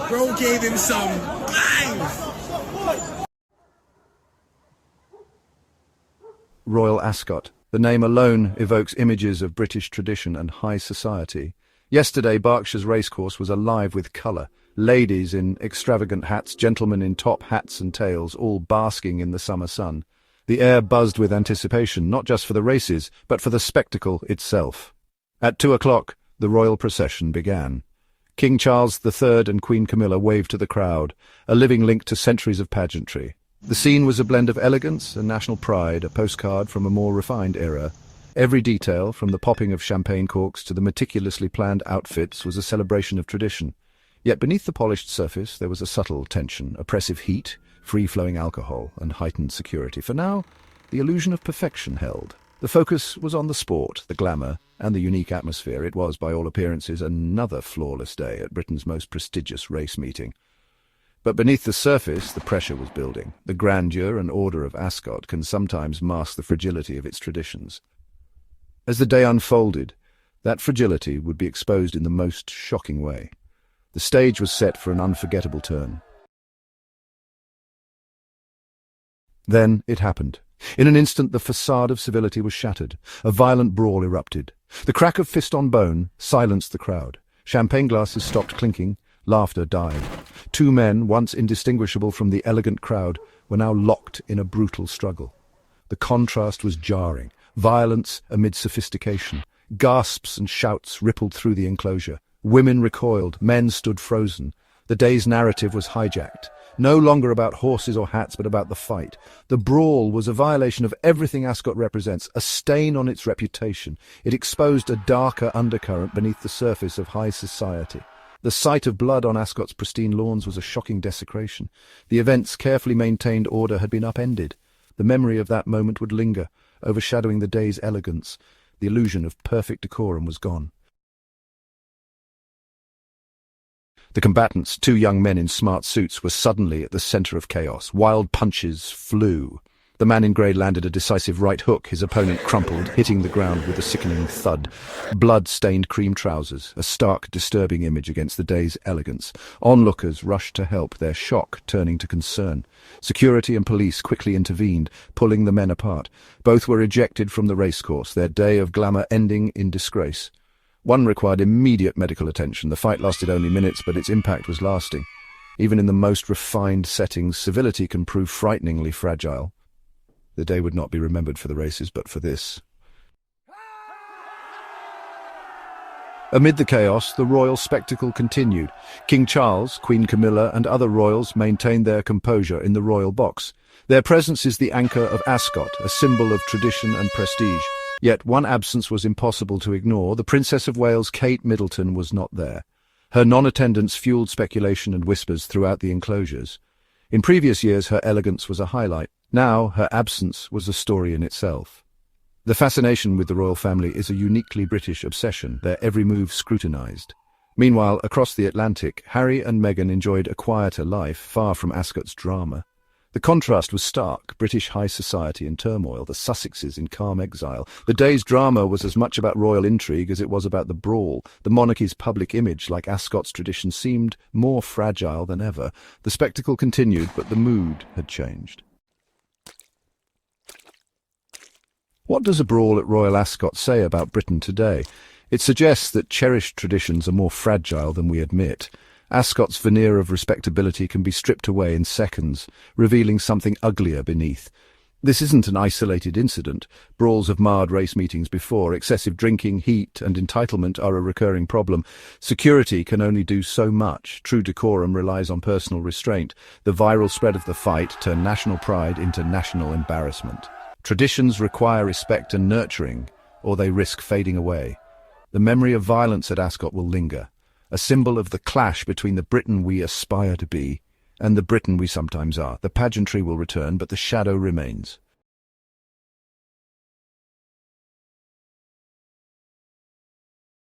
Bro gave him some bang! Royal Ascot. The name alone evokes images of British tradition and high society. Yesterday, Berkshire's racecourse was alive with colour. Ladies in extravagant hats, gentlemen in top hats and tails, all basking in the summer sun. The air buzzed with anticipation, not just for the races, but for the spectacle itself. At 2 o'clock, the royal procession began. King Charles III and Queen Camilla waved to the crowd, a living link to centuries of pageantry. The scene was a blend of elegance and national pride, a postcard from a more refined era. Every detail, from the popping of champagne corks to the meticulously planned outfits, was a celebration of tradition. Yet beneath the polished surface there was a subtle tension, oppressive heat, free-flowing alcohol, and heightened security. For now, the illusion of perfection held. The focus was on the sport, the glamour, and the unique atmosphere. It was, by all appearances, another flawless day at Britain's most prestigious race meeting. But beneath the surface, the pressure was building. The grandeur and order of Ascot can sometimes mask the fragility of its traditions. As the day unfolded, that fragility would be exposed in the most shocking way. The stage was set for an unforgettable turn. Then it happened. In an instant, the facade of civility was shattered. A violent brawl erupted. The crack of fist on bone silenced the crowd. Champagne glasses stopped clinking. Laughter died. Two men, once indistinguishable from the elegant crowd, were now locked in a brutal struggle. The contrast was jarring. Violence amid sophistication. Gasps and shouts rippled through the enclosure. Women recoiled. Men stood frozen. The day's narrative was hijacked. No longer about horses or hats, but about the fight. The brawl was a violation of everything Ascot represents, a stain on its reputation. It exposed a darker undercurrent beneath the surface of high society. The sight of blood on Ascot's pristine lawns was a shocking desecration. The event's carefully maintained order had been upended. The memory of that moment would linger, overshadowing the day's elegance. The illusion of perfect decorum was gone. The combatants, two young men in smart suits, were suddenly at the centre of chaos. Wild punches flew. The man in grey landed a decisive right hook. His opponent crumpled, hitting the ground with a sickening thud. Blood-stained cream trousers, a stark, disturbing image against the day's elegance. Onlookers rushed to help, their shock turning to concern. Security and police quickly intervened, pulling the men apart. Both were ejected from the racecourse, their day of glamour ending in disgrace. One required immediate medical attention. The fight lasted only minutes, but its impact was lasting. Even in the most refined settings, civility can prove frighteningly fragile. The day would not be remembered for the races, but for this. Amid the chaos, the royal spectacle continued. King Charles, Queen Camilla, and other royals maintained their composure in the royal box. Their presence is the anchor of Ascot, a symbol of tradition and prestige. Yet one absence was impossible to ignore. The Princess of Wales, Kate Middleton, was not there. Her non-attendance fueled speculation and whispers throughout the enclosures. In previous years, her elegance was a highlight. Now, her absence was a story in itself. The fascination with the royal family is a uniquely British obsession, their every move scrutinised. Meanwhile, across the Atlantic, Harry and Meghan enjoyed a quieter life, far from Ascot's drama. The contrast was stark, British high society in turmoil, the Sussexes in calm exile. The day's drama was as much about royal intrigue as it was about the brawl. The monarchy's public image, like Ascot's tradition, seemed more fragile than ever. The spectacle continued, but the mood had changed. What does a brawl at Royal Ascot say about Britain today? It suggests that cherished traditions are more fragile than we admit. Ascot's veneer of respectability can be stripped away in seconds, revealing something uglier beneath. This isn't an isolated incident. Brawls have marred race meetings before. Excessive drinking, heat, and entitlement are a recurring problem. Security can only do so much. True decorum relies on personal restraint. The viral spread of the fight turned national pride into national embarrassment. Traditions require respect and nurturing, or they risk fading away. The memory of violence at Ascot will linger, a symbol of the clash between the Britain we aspire to be and the Britain we sometimes are. The pageantry will return, but the shadow remains.